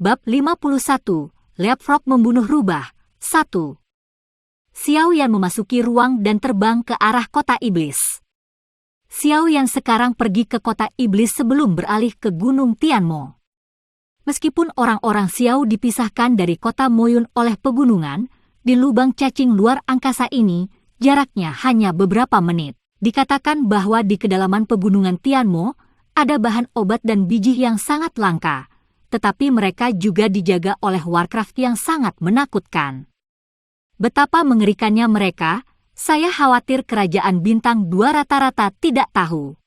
Bab 51, Leapfrog membunuh rubah. 1. Xiao Yan memasuki ruang dan terbang ke arah kota iblis. Xiao Yan sekarang pergi ke kota iblis sebelum beralih ke Gunung Tianmo. Meskipun orang-orang Xiao dipisahkan dari kota Moyun oleh pegunungan, di lubang cacing luar angkasa ini, jaraknya hanya beberapa menit. Dikatakan bahwa di kedalaman pegunungan Tianmo, ada bahan obat dan biji yang sangat langka. Tetapi mereka juga dijaga oleh Warcraft yang sangat menakutkan. Betapa mengerikannya mereka, saya khawatir kerajaan bintang 2 rata-rata tidak tahu.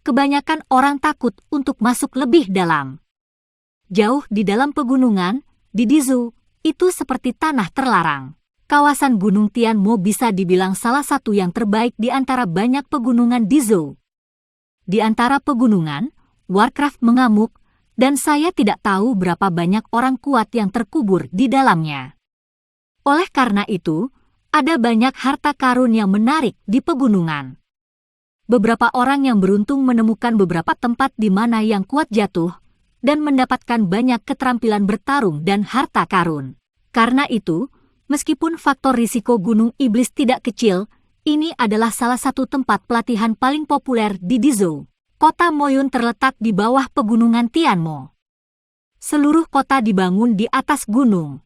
Kebanyakan orang takut untuk masuk lebih dalam. Jauh di dalam pegunungan, di Dizhou, itu seperti tanah terlarang. Kawasan Gunung Tianmo bisa dibilang salah satu yang terbaik di antara banyak pegunungan Dizhou. Di antara pegunungan, Warcraft mengamuk, dan saya tidak tahu berapa banyak orang kuat yang terkubur di dalamnya. Oleh karena itu, ada banyak harta karun yang menarik di pegunungan. Beberapa orang yang beruntung menemukan beberapa tempat di mana yang kuat jatuh, dan mendapatkan banyak keterampilan bertarung dan harta karun. Karena itu, meskipun faktor risiko Gunung Iblis tidak kecil, ini adalah salah satu tempat pelatihan paling populer di Dizhou. Kota Moyun terletak di bawah pegunungan Tianmo. Seluruh kota dibangun di atas gunung.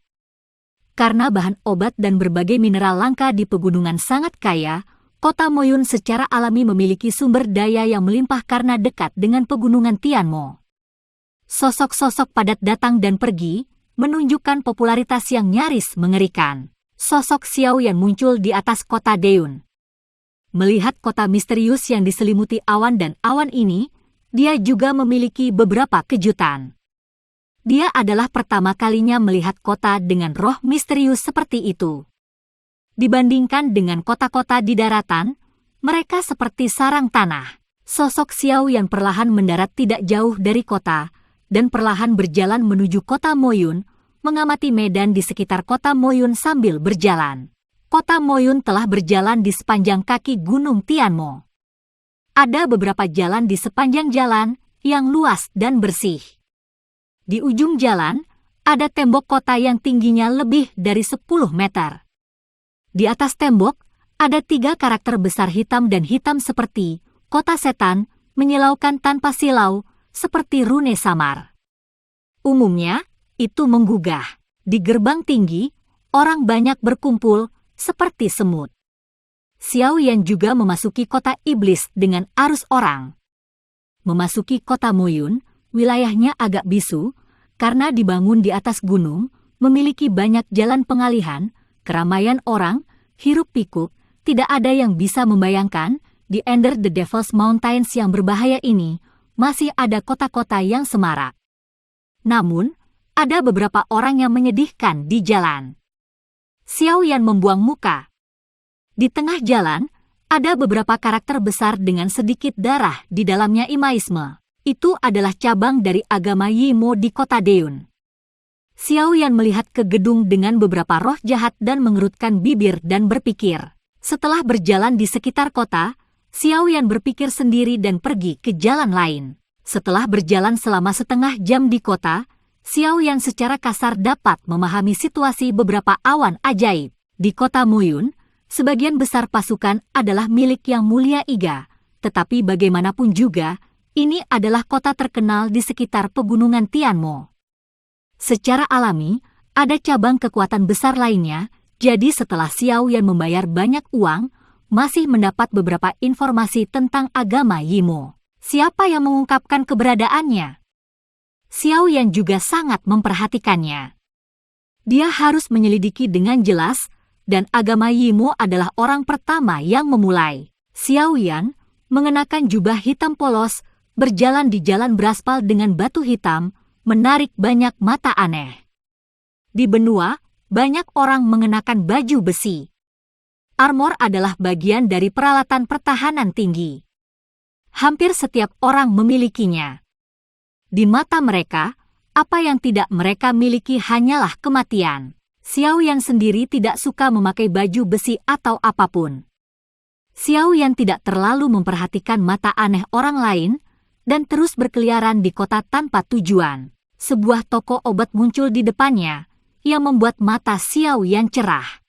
Karena bahan obat dan berbagai mineral langka di pegunungan sangat kaya, kota Moyun secara alami memiliki sumber daya yang melimpah karena dekat dengan pegunungan Tianmo. Sosok-sosok padat datang dan pergi, menunjukkan popularitas yang nyaris mengerikan. Sosok Xiao Yan muncul di atas kota Deun. Melihat kota misterius yang diselimuti awan dan awan ini, dia juga memiliki beberapa kejutan. Dia adalah pertama kalinya melihat kota dengan roh misterius seperti itu. Dibandingkan dengan kota-kota di daratan, mereka seperti sarang tanah. Sosok Xiao yang perlahan mendarat tidak jauh dari kota, dan perlahan berjalan menuju kota Moyun, mengamati medan di sekitar kota Moyun sambil berjalan. Kota Moyun telah berjalan di sepanjang kaki Gunung Tianmo. Ada beberapa jalan di sepanjang jalan yang luas dan bersih. Di ujung jalan, ada tembok kota yang tingginya lebih dari 10 meter. Di atas tembok, ada 3 karakter besar hitam dan hitam seperti kota setan, menyilaukan tanpa silau, seperti rune samar. Umumnya, itu menggugah. Di gerbang tinggi, orang banyak berkumpul, seperti semut. Xiao Yan juga memasuki kota iblis dengan arus orang. Memasuki kota Moyun, wilayahnya agak bisu, karena dibangun di atas gunung, memiliki banyak jalan pengalihan, keramaian orang, hiruk-pikuk, tidak ada yang bisa membayangkan, di Under the Devil's Mountains yang berbahaya ini, masih ada kota-kota yang semarak. Namun, ada beberapa orang yang menyedihkan di jalan. Xiao Yan membuang muka. Di tengah jalan, ada beberapa karakter besar dengan sedikit darah di dalamnya imaisme. Itu adalah cabang dari agama Yimo di kota Deun. Xiao Yan melihat ke gedung dengan beberapa roh jahat dan mengerutkan bibir dan berpikir. Setelah berjalan di sekitar kota, Xiao Yan berpikir sendiri dan pergi ke jalan lain. Setelah berjalan selama setengah jam di kota, Xiao Yan secara kasar dapat memahami situasi beberapa awan ajaib. Di kota Moyun, sebagian besar pasukan adalah milik Yang Mulia Iga, tetapi bagaimanapun juga, ini adalah kota terkenal di sekitar pegunungan Tianmo. Secara alami, ada cabang kekuatan besar lainnya, jadi setelah Xiao Yan membayar banyak uang, masih mendapat beberapa informasi tentang agama Yimo. Siapa yang mengungkapkan keberadaannya? Xiao Yan juga sangat memperhatikannya. Dia harus menyelidiki dengan jelas, dan agama Yimo adalah orang pertama yang memulai. Xiao Yan, mengenakan jubah hitam polos, berjalan di jalan beraspal dengan batu hitam, menarik banyak mata aneh. Di benua, banyak orang mengenakan baju besi. Armor adalah bagian dari peralatan pertahanan tinggi. Hampir setiap orang memilikinya. Di mata mereka, apa yang tidak mereka miliki hanyalah kematian. Xiao Yan sendiri tidak suka memakai baju besi atau apapun. Xiao Yan tidak terlalu memperhatikan mata aneh orang lain, dan terus berkeliaran di kota tanpa tujuan. sebuah toko obat muncul di depannya, yang membuat mata Xiao Yan cerah.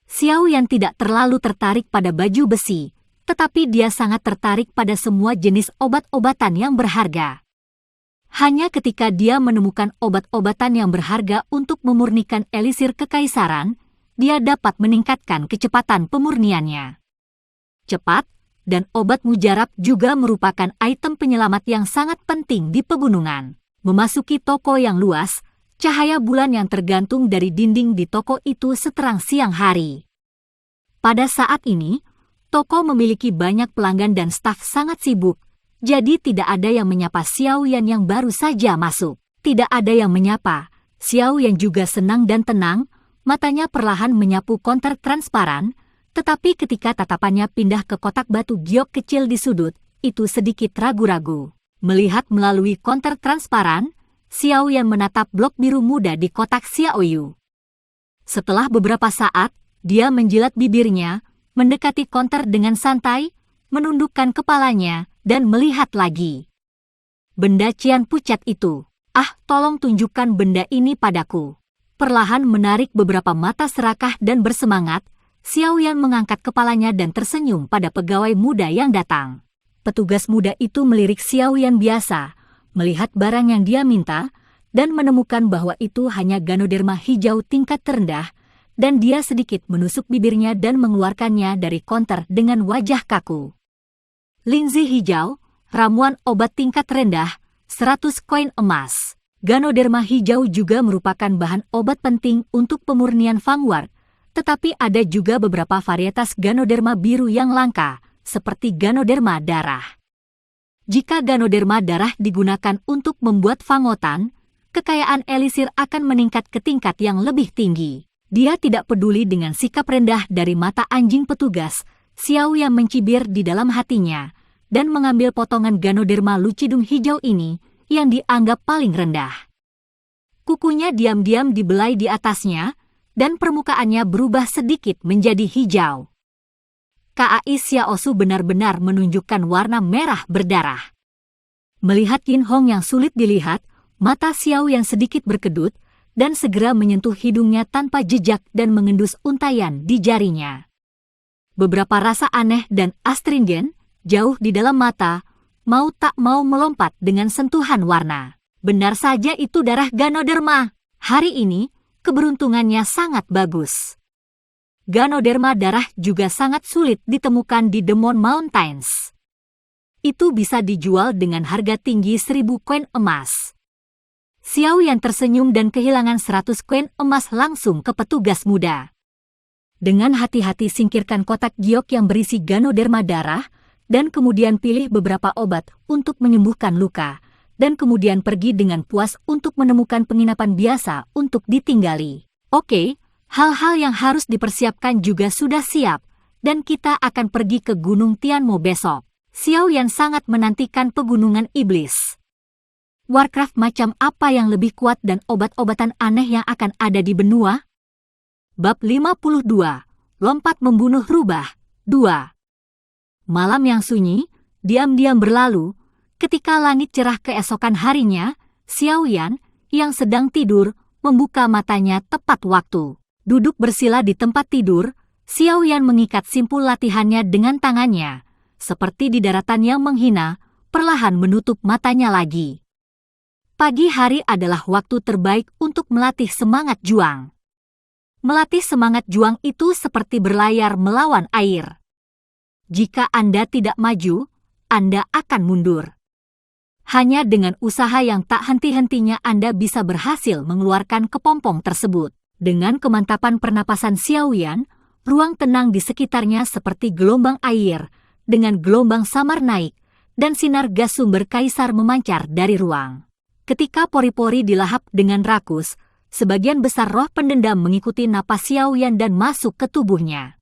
Xiao Yan tidak terlalu tertarik pada baju besi, tetapi dia sangat tertarik pada semua jenis obat-obatan yang berharga. Hanya ketika dia menemukan obat-obatan yang berharga untuk memurnikan elisir kekaisaran, dia dapat meningkatkan kecepatan pemurniannya. Cepat, dan obat mujarab juga merupakan item penyelamat yang sangat penting di pegunungan. Memasuki toko yang luas, cahaya bulan yang tergantung dari dinding di toko itu seterang siang hari. Pada saat ini, toko memiliki banyak pelanggan dan staf sangat sibuk, jadi tidak ada yang menyapa Xiao Yan yang baru saja masuk. Tidak ada yang menyapa. Xiao Yan juga senang dan tenang, matanya perlahan menyapu konter transparan, tetapi ketika tatapannya pindah ke kotak batu giok kecil di sudut, itu sedikit ragu-ragu. Melihat melalui konter transparan, Xiao Yan menatap blok biru muda di kotak Xiaoyu. Setelah beberapa saat, dia menjilat bibirnya, mendekati konter dengan santai, menundukkan kepalanya, dan melihat lagi. Benda cian pucat itu. Tolong tunjukkan benda ini padaku. Perlahan menarik beberapa mata serakah dan bersemangat, Xiao Yan mengangkat kepalanya dan tersenyum pada pegawai muda yang datang. Petugas muda itu melirik Xiao Yan biasa, melihat barang yang dia minta, dan menemukan bahwa itu hanya Ganoderma hijau tingkat terendah, dan dia sedikit menusuk bibirnya dan mengeluarkannya dari konter dengan wajah kaku. Linzi hijau, ramuan obat tingkat rendah, 100 koin emas. Ganoderma hijau juga merupakan bahan obat penting untuk pemurnian Fangward, tetapi ada juga beberapa varietas Ganoderma biru yang langka, seperti Ganoderma darah. Jika Ganoderma darah digunakan untuk membuat fangotan, kekayaan elisir akan meningkat ke tingkat yang lebih tinggi. Dia tidak peduli dengan sikap rendah dari mata anjing petugas, Xiao yang mencibir di dalam hatinya, dan mengambil potongan Ganoderma lucidum hijau ini, yang dianggap paling rendah. Kukunya diam-diam dibelai di atasnya, dan permukaannya berubah sedikit menjadi hijau. KAI Xiaosu benar-benar menunjukkan warna merah berdarah. Melihat Yin Hong yang sulit dilihat, mata Xiao yang sedikit berkedut, dan segera menyentuh hidungnya tanpa jejak dan mengendus untayan di jarinya. Beberapa rasa aneh dan astringen, jauh di dalam mata, mau tak mau melompat dengan sentuhan warna. Benar saja itu darah Ganoderma. Hari ini, keberuntungannya sangat bagus. Ganoderma darah juga sangat sulit ditemukan di Demon Mountains. Itu bisa dijual dengan harga tinggi 1000 koin emas. Xiao yang tersenyum dan kehilangan 100 koin emas langsung ke petugas muda. Dengan hati-hati singkirkan kotak giok yang berisi Ganoderma darah, dan kemudian pilih beberapa obat untuk menyembuhkan luka, dan kemudian pergi dengan puas untuk menemukan penginapan biasa untuk ditinggali. Oke, hal-hal yang harus dipersiapkan juga sudah siap, dan kita akan pergi ke Gunung Tianmo besok. Xiao Yan sangat menantikan pegunungan iblis. Warcraft macam apa yang lebih kuat dan obat-obatan aneh yang akan ada di benua? Bab 52, Lompat Membunuh Rubah, 2. Malam yang sunyi, diam-diam berlalu, ketika langit cerah keesokan harinya, Xiao Yan, yang sedang tidur, membuka matanya tepat waktu. Duduk bersila di tempat tidur, Xiao Yan mengikat simpul latihannya dengan tangannya, seperti di daratan yang menghina, perlahan menutup matanya lagi. Pagi hari adalah waktu terbaik untuk melatih semangat juang. Melatih semangat juang itu seperti berlayar melawan air. Jika Anda tidak maju, Anda akan mundur. Hanya dengan usaha yang tak henti-hentinya Anda bisa berhasil mengeluarkan kepompong tersebut. Dengan kemantapan pernapasan Xiao Yan, ruang tenang di sekitarnya seperti gelombang air, dengan gelombang samar naik, dan sinar gas sumber kaisar memancar dari ruang. Ketika pori-pori dilahap dengan rakus, sebagian besar roh pendendam mengikuti napas Xiao Yan dan masuk ke tubuhnya.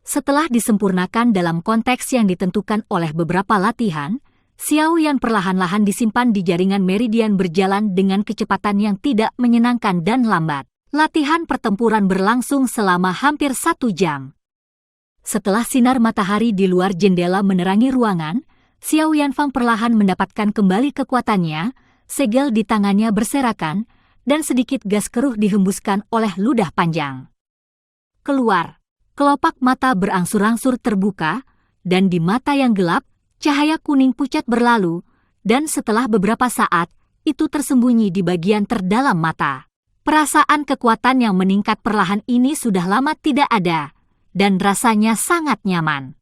Setelah disempurnakan dalam konteks yang ditentukan oleh beberapa latihan, Xiao Yan perlahan-lahan disimpan di jaringan meridian berjalan dengan kecepatan yang tidak menyenangkan dan lambat. Latihan pertempuran berlangsung selama hampir 1 jam. Setelah sinar matahari di luar jendela menerangi ruangan, Xiao Yanfang perlahan mendapatkan kembali kekuatannya, segel di tangannya berserakan, dan sedikit gas keruh dihembuskan oleh ludah panjang. Keluar, kelopak mata berangsur-angsur terbuka, dan di mata yang gelap, cahaya kuning pucat berlalu, dan setelah beberapa saat, itu tersembunyi di bagian terdalam mata. Perasaan kekuatan yang meningkat perlahan ini sudah lama tidak ada, dan rasanya sangat nyaman.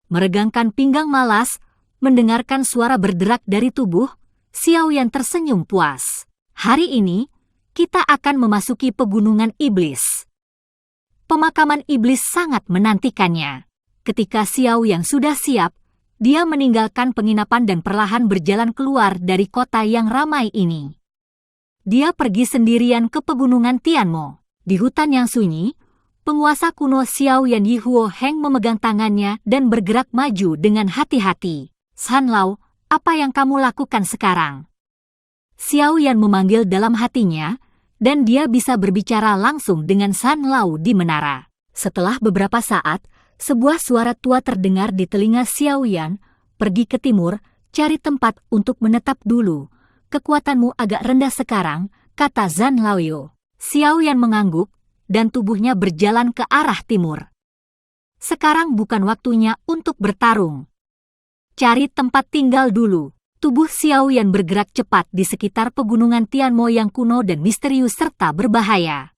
Meregangkan pinggang malas, mendengarkan suara berderak dari tubuh, Xiao Yan tersenyum puas. Hari ini, kita akan memasuki pegunungan iblis. Pemakaman iblis sangat menantikannya. Ketika Xiao Yan sudah siap, dia meninggalkan penginapan dan perlahan berjalan keluar dari kota yang ramai ini. Dia pergi sendirian ke pegunungan Tianmo. Di hutan yang sunyi, penguasa kuno Xiao Yan Yihuo Heng memegang tangannya dan bergerak maju dengan hati-hati. "San Lao, apa yang kamu lakukan sekarang?" Xiao Yan memanggil dalam hatinya, dan dia bisa berbicara langsung dengan San Lao di menara. Setelah beberapa saat, sebuah suara tua terdengar di telinga Xiao Yan, "Pergi ke timur, cari tempat untuk menetap dulu. Kekuatanmu agak rendah sekarang," kata San Laoyo. Xiao Yan mengangguk, dan tubuhnya berjalan ke arah timur. Sekarang bukan waktunya untuk bertarung. Cari tempat tinggal dulu. Tubuh Xiao Yan bergerak cepat di sekitar pegunungan Tianmo yang kuno dan misterius serta berbahaya.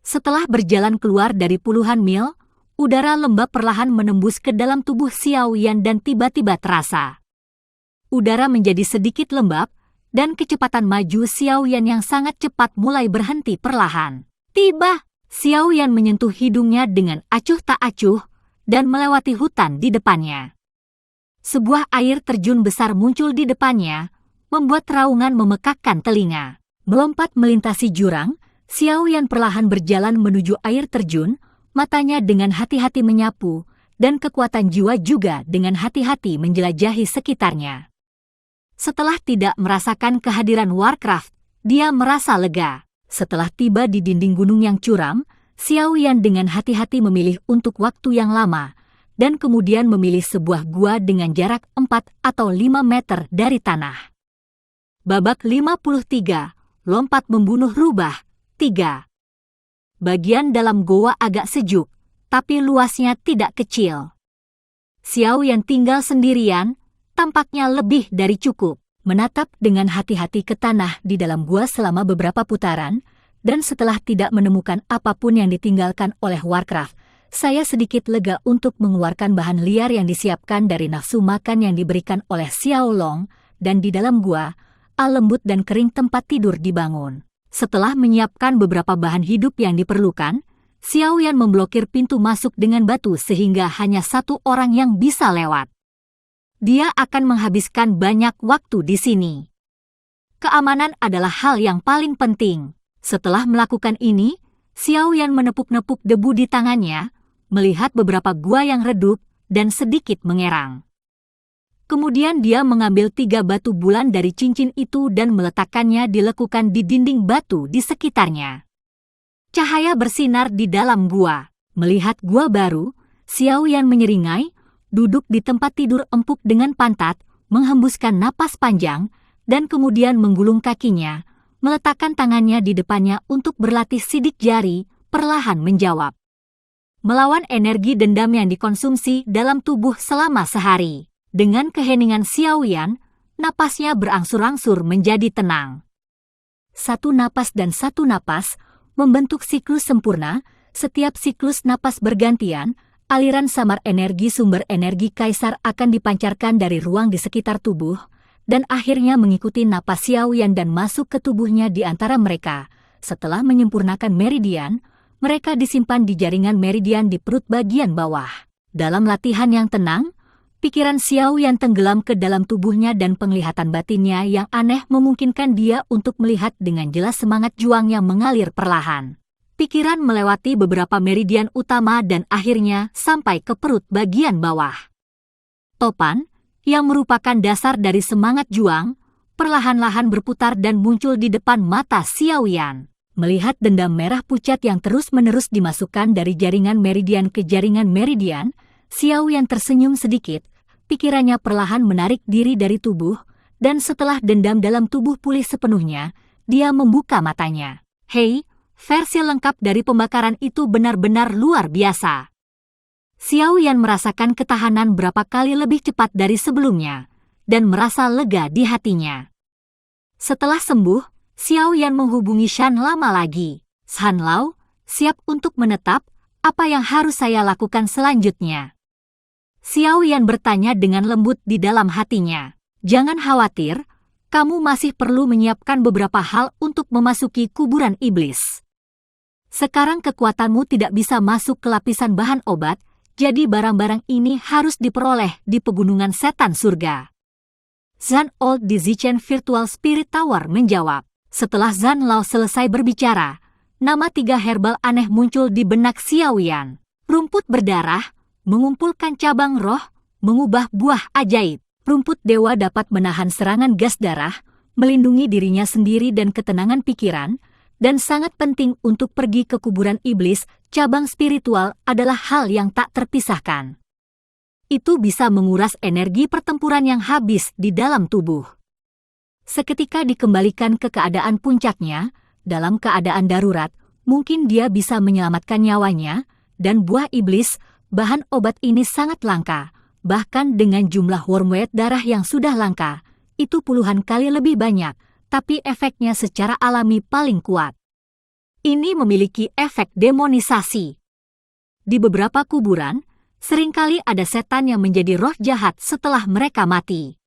Setelah berjalan keluar dari puluhan mil, udara lembab perlahan menembus ke dalam tubuh Xiao Yan dan tiba-tiba terasa. Udara menjadi sedikit lembab, dan kecepatan maju Xiao Yan yang sangat cepat mulai berhenti perlahan. Tiba, Xiao Yan menyentuh hidungnya dengan acuh tak acuh, dan melewati hutan di depannya. Sebuah air terjun besar muncul di depannya, membuat raungan memekakkan telinga. Melompat melintasi jurang, Xiao Yan perlahan berjalan menuju air terjun, matanya dengan hati-hati menyapu, dan kekuatan jiwa juga dengan hati-hati menjelajahi sekitarnya. Setelah tidak merasakan kehadiran Warcraft, dia merasa lega. Setelah tiba di dinding gunung yang curam, Xiao Yan dengan hati-hati memilih untuk waktu yang lama, dan kemudian memilih sebuah gua dengan jarak 4 atau 5 meter dari tanah. Babak 53, lompat membunuh rubah, 3. Bagian dalam goa agak sejuk, tapi luasnya tidak kecil. Xiao Yan tinggal sendirian, tampaknya lebih dari cukup. Menatap dengan hati-hati ke tanah di dalam gua selama beberapa putaran, dan setelah tidak menemukan apapun yang ditinggalkan oleh Warcraft, saya sedikit lega untuk mengeluarkan bahan liar yang disiapkan dari nafsu makan yang diberikan oleh Xiao Long, dan di dalam gua, lembut dan kering tempat tidur dibangun. Setelah menyiapkan beberapa bahan hidup yang diperlukan, Xiao Yan memblokir pintu masuk dengan batu sehingga hanya satu orang yang bisa lewat. Dia akan menghabiskan banyak waktu di sini. Keamanan adalah hal yang paling penting. Setelah melakukan ini, Xiao Yan menepuk-nepuk debu di tangannya, melihat beberapa gua yang redup, dan sedikit mengerang. Kemudian dia mengambil 3 batu bulan dari cincin itu dan meletakkannya di lekukan di dinding batu di sekitarnya. Cahaya bersinar di dalam gua. Melihat gua baru, Xiao Yan menyeringai, duduk di tempat tidur empuk dengan pantat, menghembuskan napas panjang, dan kemudian menggulung kakinya, meletakkan tangannya di depannya untuk berlatih sidik jari, perlahan menjawab. Melawan energi dendam yang dikonsumsi dalam tubuh selama sehari. Dengan keheningan Xiao Yan, napasnya berangsur-angsur menjadi tenang. Satu napas dan satu napas membentuk siklus sempurna. Setiap siklus napas bergantian, aliran samar energi sumber energi kaisar akan dipancarkan dari ruang di sekitar tubuh, dan akhirnya mengikuti napas Xiao Yan dan masuk ke tubuhnya di antara mereka. Setelah menyempurnakan meridian, mereka disimpan di jaringan meridian di perut bagian bawah. Dalam latihan yang tenang, pikiran Xiao Yan tenggelam ke dalam tubuhnya dan penglihatan batinnya yang aneh memungkinkan dia untuk melihat dengan jelas semangat juang yang mengalir perlahan. Pikiran melewati beberapa meridian utama dan akhirnya sampai ke perut bagian bawah. Topan, yang merupakan dasar dari semangat juang, perlahan-lahan berputar dan muncul di depan mata Xiao Yan. Melihat dendam merah pucat yang terus-menerus dimasukkan dari jaringan meridian ke jaringan meridian, Xiao Yan tersenyum sedikit, pikirannya perlahan menarik diri dari tubuh, Dan setelah dendam dalam tubuh pulih sepenuhnya, dia membuka matanya. Hei, versi lengkap dari pembakaran itu benar-benar luar biasa. Xiao Yan merasakan ketahanan berapa kali lebih cepat dari sebelumnya, dan merasa lega di hatinya. Setelah sembuh, Xiao Yan menghubungi Shan Lama lagi. Shan Lao, siap untuk menetap, apa yang harus saya lakukan selanjutnya? Xiao Yan bertanya dengan lembut di dalam hatinya. Jangan khawatir, kamu masih perlu menyiapkan beberapa hal untuk memasuki kuburan iblis. Sekarang kekuatanmu tidak bisa masuk ke lapisan bahan obat, jadi barang-barang ini harus diperoleh di pegunungan setan surga. Zhan Old di Zichen Virtual Spirit Tower menjawab. Setelah Zhan Lao selesai berbicara, nama 3 herbal aneh muncul di benak Xiao Yan. Rumput berdarah, mengumpulkan cabang roh, mengubah buah ajaib. Rumput dewa dapat menahan serangan gas darah, melindungi dirinya sendiri dan ketenangan pikiran, dan sangat penting untuk pergi ke kuburan iblis. Cabang spiritual adalah hal yang tak terpisahkan. Itu bisa menguras energi pertempuran yang habis di dalam tubuh. Seketika dikembalikan ke keadaan puncaknya, dalam keadaan darurat, mungkin dia bisa menyelamatkan nyawanya, dan buah iblis, bahan obat ini sangat langka. Bahkan dengan jumlah wormwood darah yang sudah langka, itu puluhan kali lebih banyak, tapi efeknya secara alami paling kuat. Ini memiliki efek demonisasi. Di beberapa kuburan, seringkali ada setan yang menjadi roh jahat setelah mereka mati.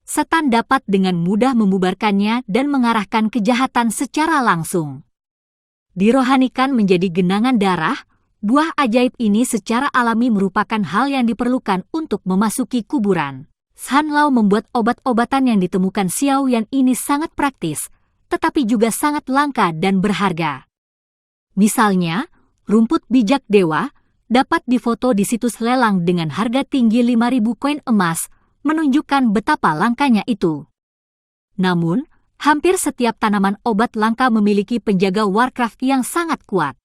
Setan dapat dengan mudah membubarkannya dan mengarahkan kejahatan secara langsung. Dirohanikan menjadi genangan darah, buah ajaib ini secara alami merupakan hal yang diperlukan untuk memasuki kuburan. Shan Lao membuat obat-obatan yang ditemukan Xiao Yan ini sangat praktis, tetapi juga sangat langka dan berharga. Misalnya, rumput bijak dewa dapat difoto di situs lelang dengan harga tinggi 5.000 koin emas, menunjukkan betapa langkanya itu. Namun, hampir setiap tanaman obat langka memiliki penjaga Warcraft yang sangat kuat.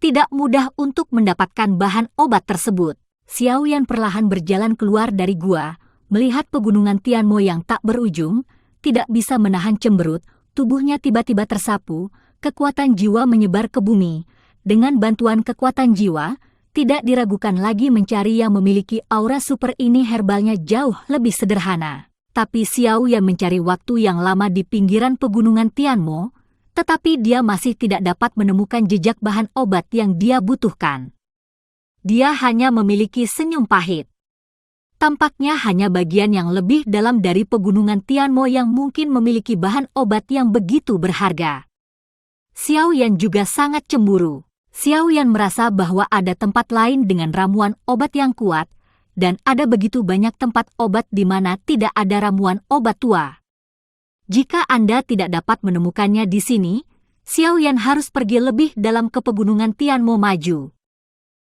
Tidak mudah untuk mendapatkan bahan obat tersebut. Xiao Yan perlahan berjalan keluar dari gua, melihat pegunungan Tianmo yang tak berujung, tidak bisa menahan cemberut, tubuhnya tiba-tiba tersapu, kekuatan jiwa menyebar ke bumi. Dengan bantuan kekuatan jiwa, tidak diragukan lagi mencari yang memiliki aura super ini. Herbalnya jauh lebih sederhana. Tapi Xiao Yan mencari waktu yang lama di pinggiran pegunungan Tianmo, tetapi dia masih tidak dapat menemukan jejak bahan obat yang dia butuhkan. Dia hanya memiliki senyum pahit. Tampaknya hanya bagian yang lebih dalam dari pegunungan Tianmo yang mungkin memiliki bahan obat yang begitu berharga. Xiao Yan juga sangat cemburu. Xiao Yan merasa bahwa ada tempat lain dengan ramuan obat yang kuat, dan ada begitu banyak tempat obat di mana tidak ada ramuan obat tua. Jika Anda tidak dapat menemukannya di sini, Xiao Yan harus pergi lebih dalam ke pegunungan Tianmo maju.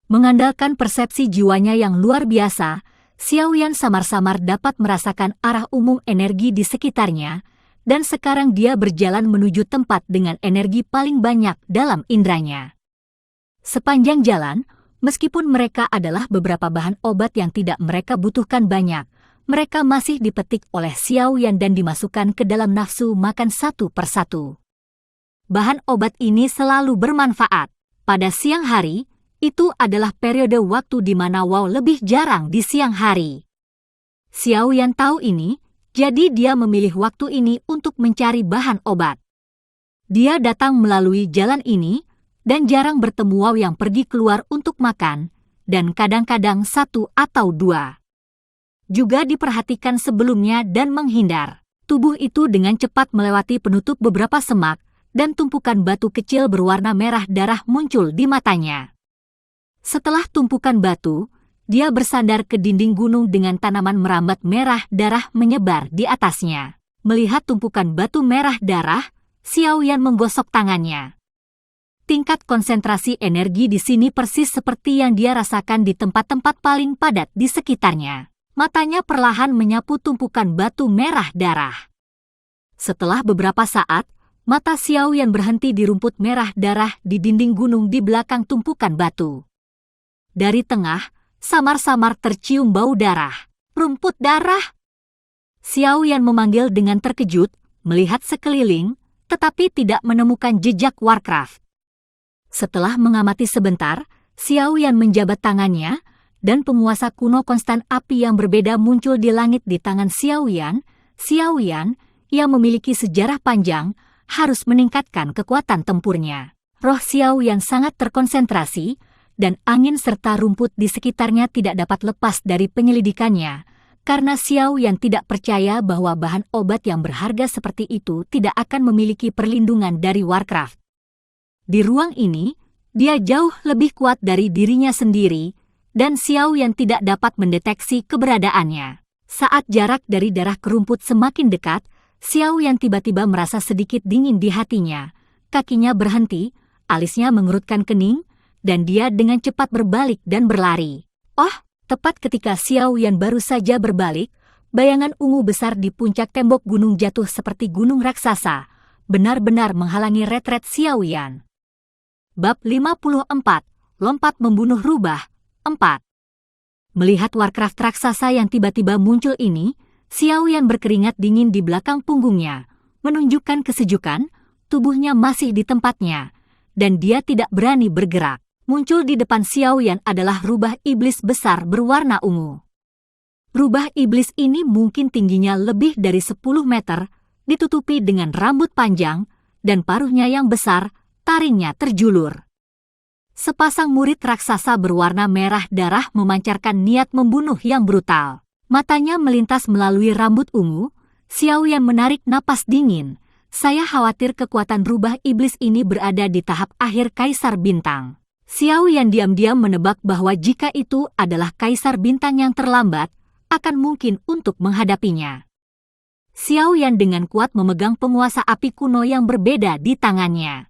Mengandalkan persepsi jiwanya yang luar biasa, Xiao Yan samar-samar dapat merasakan arah umum energi di sekitarnya, dan sekarang dia berjalan menuju tempat dengan energi paling banyak dalam indranya. Sepanjang jalan, meskipun mereka adalah beberapa bahan obat yang tidak mereka butuhkan banyak, mereka masih dipetik oleh Xiao Yan dan dimasukkan ke dalam nafsu makan satu persatu. Bahan obat ini selalu bermanfaat. Pada siang hari, itu adalah periode waktu di mana wow lebih jarang di siang hari. Xiao Yan tahu ini, jadi dia memilih waktu ini untuk mencari bahan obat. Dia datang melalui jalan ini, dan jarang bertemu wow yang pergi keluar untuk makan, dan kadang-kadang 1 atau 2. Juga diperhatikan sebelumnya dan menghindar. Tubuh itu dengan cepat melewati penutup beberapa semak, dan tumpukan batu kecil berwarna merah darah muncul di matanya. Setelah tumpukan batu, dia bersandar ke dinding gunung dengan tanaman merambat merah darah menyebar di atasnya. Melihat tumpukan batu merah darah, Xiao Yan menggosok tangannya. Tingkat konsentrasi energi di sini persis seperti yang dia rasakan di tempat-tempat paling padat di sekitarnya. Matanya perlahan menyapu tumpukan batu merah darah. Setelah beberapa saat, mata Xiao Yan berhenti di rumput merah darah di dinding gunung di belakang tumpukan batu. Dari tengah, samar-samar tercium bau darah. Rumput darah! Xiao Yan memanggil dengan terkejut, melihat sekeliling, tetapi tidak menemukan jejak Warcraft. Setelah mengamati sebentar, Xiao Yan menjabat tangannya, dan penguasa kuno konstan api yang berbeda muncul di langit di tangan Xiao Yan. Xiao Yan, yang memiliki sejarah panjang, harus meningkatkan kekuatan tempurnya. Roh Xiao Yan sangat terkonsentrasi, dan angin serta rumput di sekitarnya tidak dapat lepas dari penyelidikannya, karena Xiao Yan tidak percaya bahwa bahan obat yang berharga seperti itu tidak akan memiliki perlindungan dari Warcraft. Di ruang ini, dia jauh lebih kuat dari dirinya sendiri, dan Xiao Yan tidak dapat mendeteksi keberadaannya. Saat jarak dari darah ke rumput semakin dekat, Xiao Yan tiba-tiba merasa sedikit dingin di hatinya. Kakinya berhenti, alisnya mengerutkan kening, dan dia dengan cepat berbalik dan berlari. Oh! Tepat ketika Xiao Yan baru saja berbalik, bayangan ungu besar di puncak tembok gunung jatuh seperti gunung raksasa, benar-benar menghalangi retret Xiao Yan. Bab 54, Lompat Membunuh Rubah, 4. Melihat Warcraft raksasa yang tiba-tiba muncul ini, Xiao Yan berkeringat dingin di belakang punggungnya, menunjukkan kesejukan, tubuhnya masih di tempatnya, dan dia tidak berani bergerak. Muncul di depan Xiao Yan adalah rubah iblis besar berwarna ungu. Rubah iblis ini mungkin tingginya lebih dari 10 meter, ditutupi dengan rambut panjang, dan paruhnya yang besar, taringnya terjulur. Sepasang murid raksasa berwarna merah darah memancarkan niat membunuh yang brutal. Matanya melintas melalui rambut ungu, Xiao Yan menarik napas dingin. Saya khawatir kekuatan rubah iblis ini berada di tahap akhir Kaisar Bintang. Xiao Yan diam-diam menebak bahwa jika itu adalah Kaisar Bintang yang terlambat, akan mungkin untuk menghadapinya. Xiao Yan dengan kuat memegang penguasa api kuno yang berbeda di tangannya.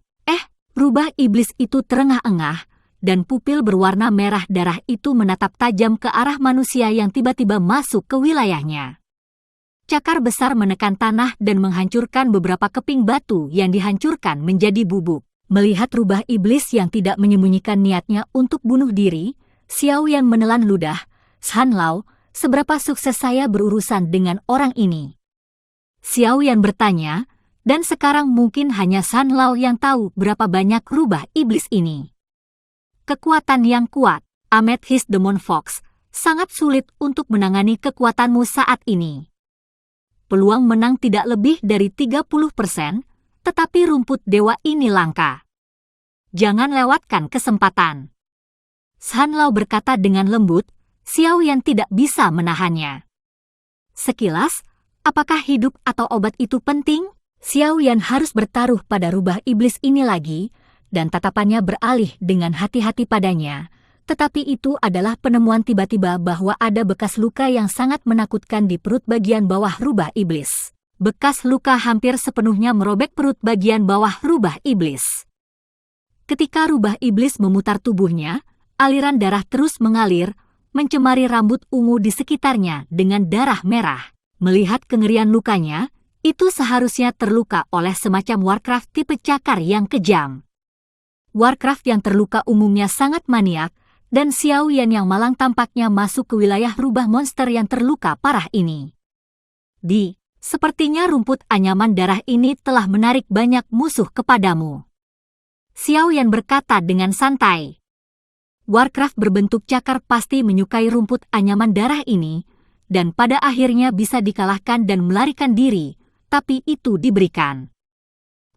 Rubah iblis itu terengah-engah, dan pupil berwarna merah darah itu menatap tajam ke arah manusia yang tiba-tiba masuk ke wilayahnya. Cakar besar menekan tanah dan menghancurkan beberapa keping batu yang dihancurkan menjadi bubuk. Melihat rubah iblis yang tidak menyembunyikan niatnya untuk bunuh diri, Xiao Yan menelan ludah. "Shan Lao, seberapa sukses saya berurusan dengan orang ini?" Xiao Yan bertanya, dan sekarang mungkin hanya Shan Lao yang tahu berapa banyak rubah iblis ini. Kekuatan yang kuat, Amethyst Demon Fox, sangat sulit untuk menangani kekuatanmu saat ini. Peluang menang tidak lebih dari 30%, tetapi rumput dewa ini langka. Jangan lewatkan kesempatan. Shan Lao berkata dengan lembut, Xiao Yan tidak bisa menahannya. Sekilas, apakah hidup atau obat itu penting? Xiao Yan harus bertaruh pada rubah iblis ini lagi, dan tatapannya beralih dengan hati-hati padanya. Tetapi itu adalah penemuan tiba-tiba bahwa ada bekas luka yang sangat menakutkan di perut bagian bawah rubah iblis. Bekas luka hampir sepenuhnya merobek perut bagian bawah rubah iblis. Ketika rubah iblis memutar tubuhnya, aliran darah terus mengalir, mencemari rambut ungu di sekitarnya dengan darah merah. Melihat kengerian lukanya, itu seharusnya terluka oleh semacam Warcraft tipe cakar yang kejam. Warcraft yang terluka umumnya sangat maniak, dan Xiao Yan yang malang tampaknya masuk ke wilayah rubah monster yang terluka parah ini. Sepertinya rumput anyaman darah ini telah menarik banyak musuh kepadamu. Xiao Yan berkata dengan santai. Warcraft berbentuk cakar pasti menyukai rumput anyaman darah ini, dan pada akhirnya bisa dikalahkan dan melarikan diri, tapi itu diberikan.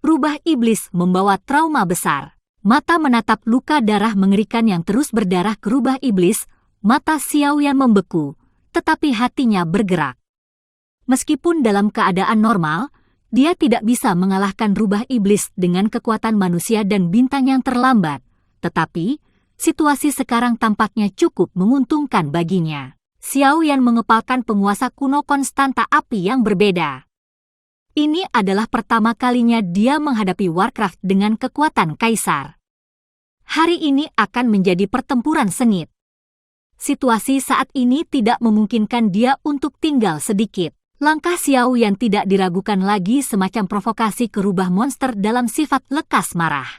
Rubah iblis membawa trauma besar. Mata menatap luka darah mengerikan yang terus berdarah ke rubah iblis, mata Xiao Yan membeku, tetapi hatinya bergerak. Meskipun dalam keadaan normal, dia tidak bisa mengalahkan rubah iblis dengan kekuatan manusia dan bintang yang terlambat, tetapi situasi sekarang tampaknya cukup menguntungkan baginya. Xiao Yan mengepalkan penguasa kuno konstanta api yang berbeda. Ini adalah pertama kalinya dia menghadapi Warcraft dengan kekuatan kaisar. Hari ini akan menjadi pertempuran sengit. Situasi saat ini tidak memungkinkan dia untuk tinggal sedikit. Langkah Xiao Yan tidak diragukan lagi, semacam provokasi ke rubah monster dalam sifat lekas marah.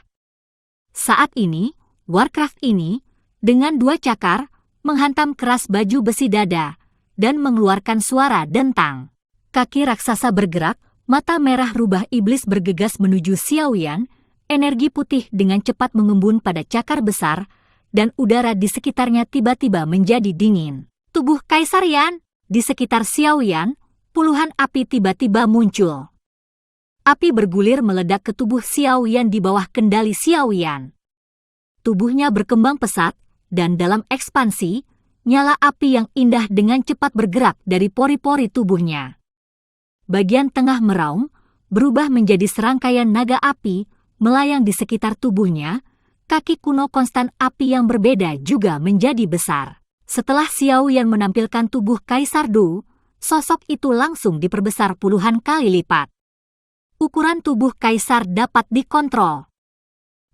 Saat ini, Warcraft ini, dengan dua cakar, menghantam keras baju besi dada, dan mengeluarkan suara dentang. Kaki raksasa bergerak, mata merah rubah iblis bergegas menuju Xiao Yan, energi putih dengan cepat mengembun pada cakar besar, dan udara di sekitarnya tiba-tiba menjadi dingin. Tubuh Kaisar Yan, di sekitar Xiao Yan, puluhan api tiba-tiba muncul. Api bergulir meledak ke tubuh Xiao Yan di bawah kendali Xiao Yan. Tubuhnya berkembang pesat, dan dalam ekspansi, nyala api yang indah dengan cepat bergerak dari pori-pori tubuhnya. Bagian tengah meraung, berubah menjadi serangkaian naga api, melayang di sekitar tubuhnya. Kaki kuno konstan api yang berbeda juga menjadi besar. Setelah Xiao Yan menampilkan tubuh Kaisar Du, sosok itu langsung diperbesar puluhan kali lipat. Ukuran tubuh Kaisar dapat dikontrol.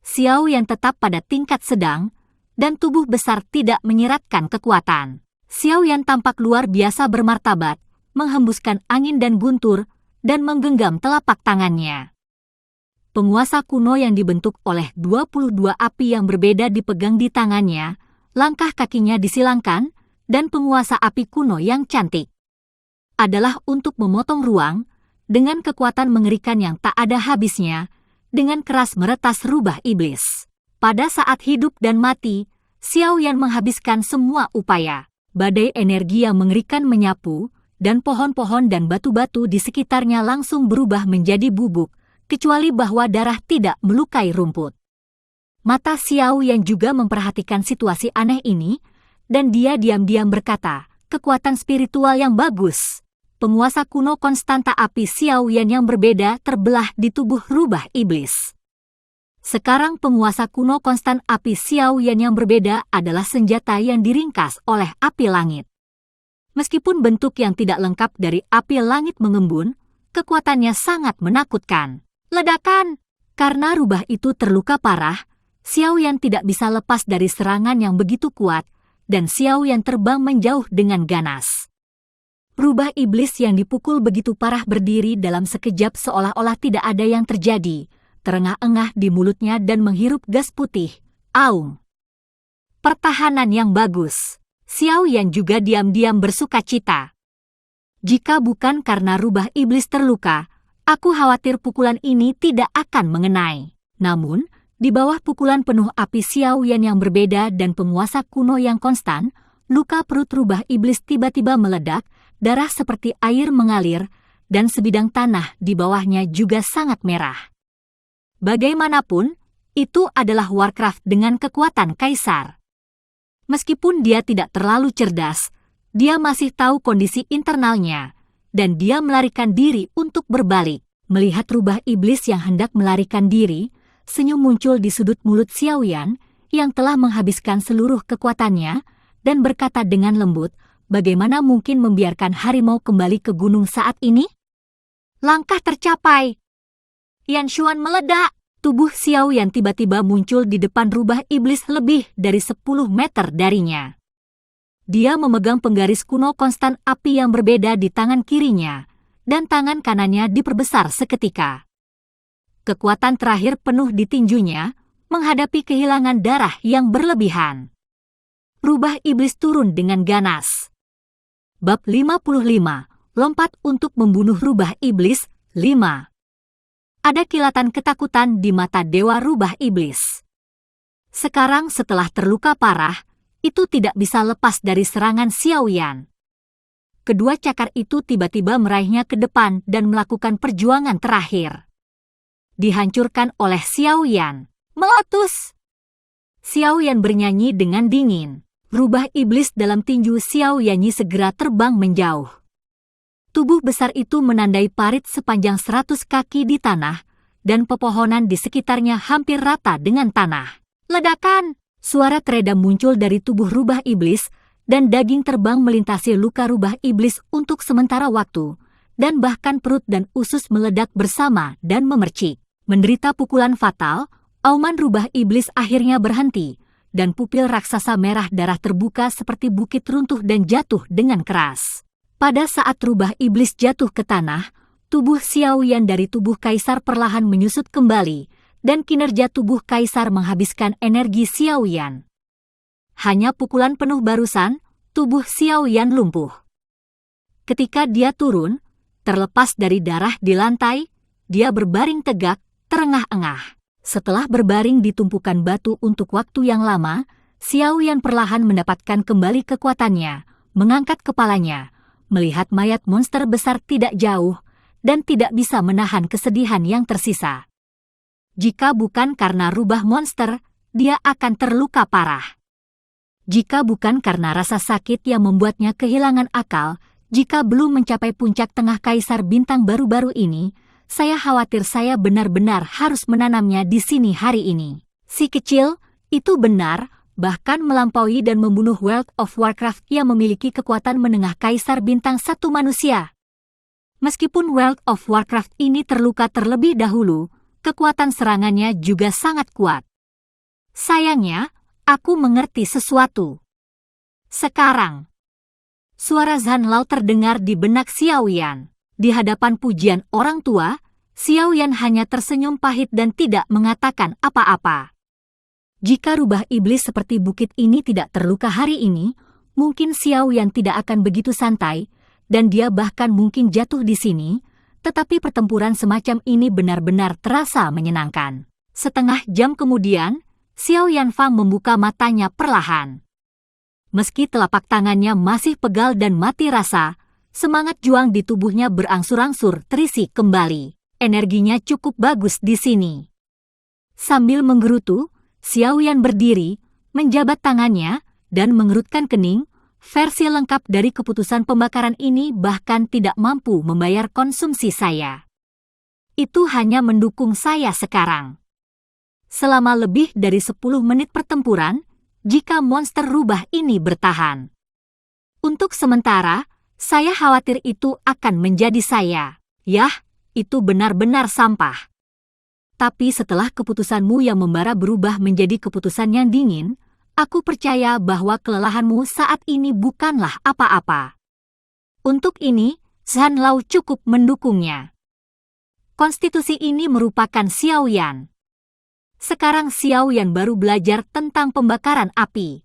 Xiao Yan tetap pada tingkat sedang, dan tubuh besar tidak menyiratkan kekuatan. Xiao Yan tampak luar biasa bermartabat, menghembuskan angin dan guntur, dan menggenggam telapak tangannya. Penguasa kuno yang dibentuk oleh 22 api yang berbeda dipegang di tangannya, langkah kakinya disilangkan, dan penguasa api kuno yang cantik adalah untuk memotong ruang, dengan kekuatan mengerikan yang tak ada habisnya, dengan keras meretas rubah iblis. Pada saat hidup dan mati, Xiao Yan menghabiskan semua upaya. Badai energi yang mengerikan menyapu, dan pohon-pohon dan batu-batu di sekitarnya langsung berubah menjadi bubuk, kecuali bahwa darah tidak melukai rumput. Mata Xiao Yan juga memperhatikan situasi aneh ini, dan dia diam-diam berkata, kekuatan spiritual yang bagus. Penguasa kuno konstanta api Xiao Yan yang berbeda terbelah di tubuh rubah iblis. Sekarang penguasa kuno konstan api Xiao Yan yang berbeda adalah senjata yang diringkas oleh api langit. Meskipun bentuk yang tidak lengkap dari api langit mengembun, kekuatannya sangat menakutkan. Ledakan! Karena rubah itu terluka parah, Xiao Yan tidak bisa lepas dari serangan yang begitu kuat, dan Xiao Yan terbang menjauh dengan ganas. Rubah iblis yang dipukul begitu parah berdiri dalam sekejap seolah-olah tidak ada yang terjadi, terengah-engah di mulutnya dan menghirup gas putih. Aung! Pertahanan yang bagus. Xiao Yan juga diam-diam bersukacita. Jika bukan karena rubah iblis terluka, aku khawatir pukulan ini tidak akan mengenai. Namun, di bawah pukulan penuh api Xiao Yan yang berbeda dan penguasa kuno yang konstan, luka perut rubah iblis tiba-tiba meledak, darah seperti air mengalir, dan sebidang tanah di bawahnya juga sangat merah. Bagaimanapun, itu adalah Warcraft dengan kekuatan kaisar. Meskipun dia tidak terlalu cerdas, dia masih tahu kondisi internalnya, dan dia melarikan diri untuk berbalik. Melihat rubah iblis yang hendak melarikan diri, senyum muncul di sudut mulut Xiao Yan, yang telah menghabiskan seluruh kekuatannya, dan berkata dengan lembut, bagaimana mungkin membiarkan harimau kembali ke gunung saat ini? Langkah tercapai. Yan Xuan meledak. Tubuh Xiao Yan tiba-tiba muncul di depan rubah iblis lebih dari 10 meter darinya. Dia memegang penggaris kuno konstan api yang berbeda di tangan kirinya, dan tangan kanannya diperbesar seketika. Kekuatan terakhir penuh di tinjunya, menghadapi kehilangan darah yang berlebihan. Rubah iblis turun dengan ganas. Bab 55, lompat untuk membunuh rubah iblis, 5. Ada kilatan ketakutan di mata Dewa Rubah Iblis. Sekarang setelah terluka parah, itu tidak bisa lepas dari serangan Xiao Yan. Kedua cakar itu tiba-tiba meraihnya ke depan dan melakukan perjuangan terakhir. Dihancurkan oleh Xiao Yan. Meletus! Xiao Yan bernyanyi dengan dingin. Rubah iblis dalam tinju Xiao Yanyi segera terbang menjauh. Tubuh besar itu menandai parit sepanjang 100 kaki di tanah, dan pepohonan di sekitarnya hampir rata dengan tanah. Ledakan! Suara teredam muncul dari tubuh rubah iblis, dan daging terbang melintasi luka rubah iblis untuk sementara waktu, dan bahkan perut dan usus meledak bersama dan memercik. Menderita pukulan fatal, auman rubah iblis akhirnya berhenti, dan pupil raksasa merah darah terbuka seperti bukit runtuh dan jatuh dengan keras. Pada saat rubah iblis jatuh ke tanah, tubuh Xiao Yan dari tubuh kaisar perlahan menyusut kembali, dan kinerja tubuh kaisar menghabiskan energi Xiao Yan. Hanya pukulan penuh barusan, tubuh Xiao Yan lumpuh. Ketika dia turun, Terlepas dari darah di lantai, dia berbaring tegak, terengah-engah. Setelah berbaring di tumpukan batu untuk waktu yang lama, Xiao Yan perlahan mendapatkan kembali kekuatannya, mengangkat kepalanya, melihat mayat monster besar tidak jauh, dan tidak bisa menahan kesedihan yang tersisa. Jika bukan karena rubah monster, dia akan terluka parah. Jika bukan karena rasa sakit yang membuatnya kehilangan akal, jika belum mencapai puncak tengah kaisar bintang baru-baru ini, saya khawatir saya benar-benar harus menanamnya di sini hari ini. Si kecil, itu benar, bahkan melampaui dan membunuh World of Warcraft yang memiliki kekuatan menengah kaisar bintang 1 manusia. Meskipun World of Warcraft ini terluka terlebih dahulu, kekuatan serangannya juga sangat kuat. Sayangnya, aku mengerti sesuatu. Sekarang, suara Zhan Lao terdengar di benak Xiao Yan. Di hadapan pujian orang tua, Xiao Yan hanya tersenyum pahit dan tidak mengatakan apa-apa. Jika rubah iblis seperti bukit ini tidak terluka hari ini, mungkin Xiao Yan tidak akan begitu santai, dan dia bahkan mungkin jatuh di sini, tetapi pertempuran semacam ini benar-benar terasa menyenangkan. Setengah jam kemudian, Xiao Yanfang membuka matanya perlahan. Meski telapak tangannya masih pegal dan mati rasa, semangat juang di tubuhnya berangsur-angsur terisi kembali. Energinya cukup bagus di sini. Sambil menggerutu, Xiao Yan berdiri, menjabat tangannya, dan mengerutkan kening. Versi lengkap dari keputusan pembakaran ini bahkan tidak mampu membayar konsumsi saya. Itu hanya mendukung saya sekarang. Selama lebih dari 10 menit pertempuran, jika monster rubah ini bertahan. Untuk sementara, saya khawatir itu akan menjadi saya. Yah, itu benar-benar sampah. Tapi setelah keputusanmu yang membara berubah menjadi keputusan yang dingin, aku percaya bahwa kelelahanmu saat ini bukanlah apa-apa. Untuk ini, Zhan Lao cukup mendukungnya. Konstitusi ini merupakan Xiao Yan. Sekarang Xiao Yan baru belajar tentang pembakaran api.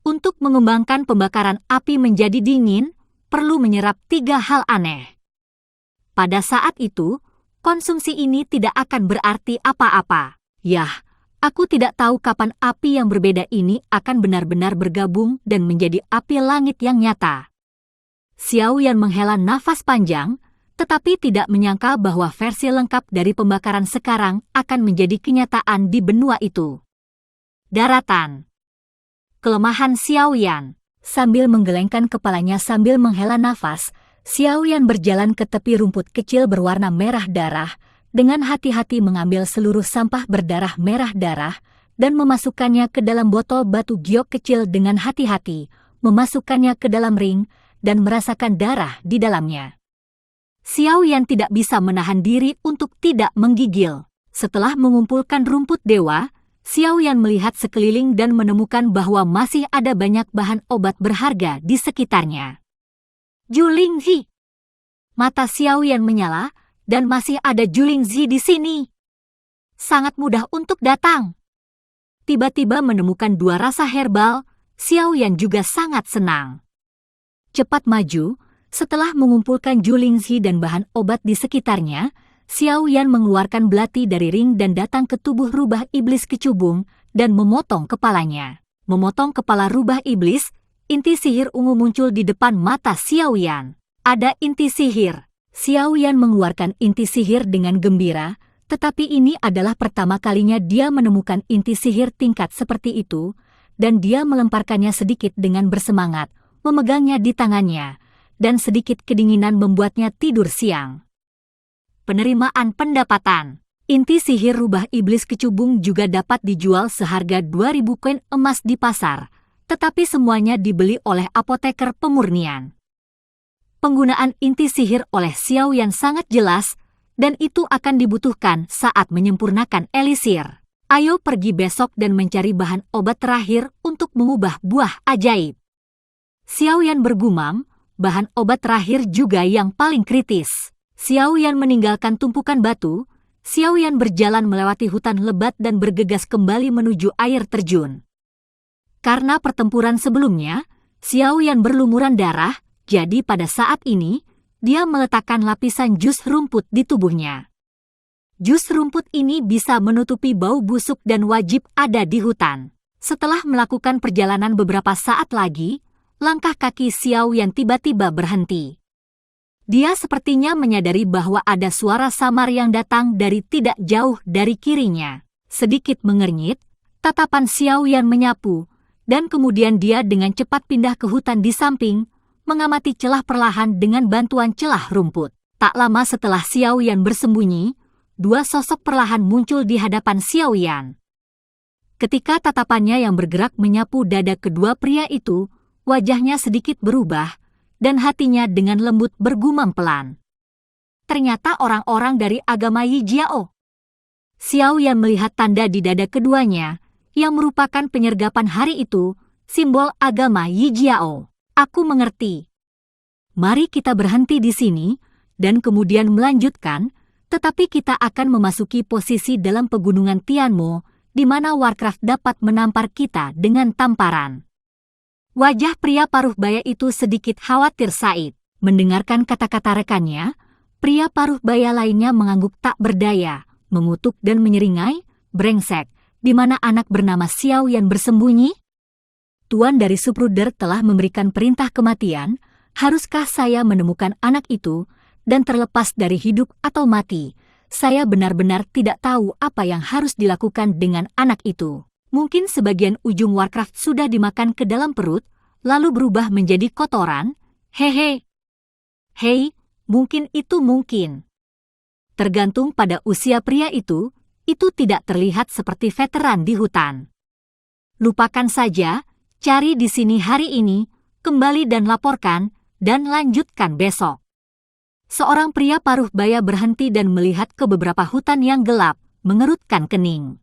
Untuk mengembangkan pembakaran api menjadi dingin, perlu menyerap 3 hal aneh. Pada saat itu, konsumsi ini tidak akan berarti apa-apa. Yah, aku tidak tahu kapan api yang berbeda ini akan benar-benar bergabung dan menjadi api langit yang nyata. Xiao Yan menghela nafas panjang, tetapi tidak menyangka bahwa versi lengkap dari pembakaran sekarang akan menjadi kenyataan di benua itu. Daratan. Kelemahan Xiao Yan. Sambil menggelengkan kepalanya sambil menghela nafas, Xiao Yan berjalan ke tepi rumput kecil berwarna merah darah, dengan hati-hati mengambil seluruh sampah berdarah merah darah, dan memasukkannya ke dalam botol batu giok kecil dengan hati-hati, memasukkannya ke dalam ring, dan merasakan darah di dalamnya. Xiao Yan tidak bisa menahan diri untuk tidak menggigil. Setelah mengumpulkan rumput dewa, Xiao Yan melihat sekeliling dan menemukan bahwa masih ada banyak bahan obat berharga di sekitarnya. Julingzi. Mata Xiao Yan menyala, dan masih ada Julingzi di sini. Sangat mudah untuk datang. Tiba-tiba menemukan 2 rasa herbal, Xiao Yan juga sangat senang. Cepat maju. Setelah mengumpulkan Julingzi dan bahan obat di sekitarnya, Xiao Yan mengeluarkan belati dari ring dan datang ke tubuh rubah iblis kecubung dan memotong kepalanya. Memotong kepala rubah iblis, inti sihir ungu muncul di depan mata Xiao Yan. Ada inti sihir. Xiao Yan mengeluarkan inti sihir dengan gembira, tetapi ini adalah pertama kalinya dia menemukan inti sihir tingkat seperti itu, dan dia melemparkannya sedikit dengan bersemangat, memegangnya di tangannya, dan sedikit kedinginan membuatnya tidur siang. Penerimaan pendapatan. Inti sihir rubah iblis kecubung juga dapat dijual seharga 2.000 koin emas di pasar, tetapi semuanya dibeli oleh apoteker pemurnian. Penggunaan inti sihir oleh Xiao Yan sangat jelas, dan itu akan dibutuhkan saat menyempurnakan elisir. Ayo pergi besok dan mencari bahan obat terakhir untuk mengubah buah ajaib. Xiao Yan bergumam, bahan obat terakhir juga yang paling kritis. Xiao Yan meninggalkan tumpukan batu. Xiao Yan berjalan melewati hutan lebat dan bergegas kembali menuju air terjun. Karena pertempuran sebelumnya, Xiao Yan berlumuran darah, jadi pada saat ini, dia meletakkan lapisan jus rumput di tubuhnya. Jus rumput ini bisa menutupi bau busuk dan wajib ada di hutan. Setelah melakukan perjalanan beberapa saat lagi, langkah kaki Xiao Yan tiba-tiba berhenti. Dia sepertinya menyadari bahwa ada suara samar yang datang dari tidak jauh dari kirinya. Sedikit mengernyit, tatapan Xiao Yan menyapu, dan kemudian dia dengan cepat pindah ke hutan di samping, mengamati celah perlahan dengan bantuan celah rumput. Tak lama setelah Xiao Yan bersembunyi, dua sosok perlahan muncul di hadapan Xiao Yan. Ketika tatapannya yang bergerak menyapu dada kedua pria itu, wajahnya sedikit berubah, dan hatinya dengan lembut bergumam pelan. Ternyata orang-orang dari agama Yijiao. Xiao Yan melihat tanda di dada keduanya, yang merupakan penyergapan hari itu, simbol agama Yijiao. Aku mengerti. Mari kita berhenti di sini, dan kemudian melanjutkan, tetapi kita akan memasuki posisi dalam pegunungan Tianmo, di mana Warcraft dapat menampar kita dengan tamparan. Wajah pria paruh baya itu sedikit khawatir saat mendengarkan kata-kata rekannya. Pria paruh baya lainnya mengangguk tak berdaya, mengutuk dan menyeringai, brengsek, di mana anak bernama Xiao Yan bersembunyi? Tuan dari Subruder telah memberikan perintah kematian, haruskah saya menemukan anak itu, dan terlepas dari hidup atau mati, saya benar-benar tidak tahu apa yang harus dilakukan dengan anak itu. Mungkin sebagian ujung Warcraft sudah dimakan ke dalam perut, lalu berubah menjadi kotoran, hehe. Hei, mungkin itu mungkin. Tergantung pada usia pria itu tidak terlihat seperti veteran di hutan. Lupakan saja, cari di sini hari ini, kembali dan laporkan, dan lanjutkan besok. Seorang pria paruh baya berhenti dan melihat ke beberapa hutan yang gelap, mengerutkan kening.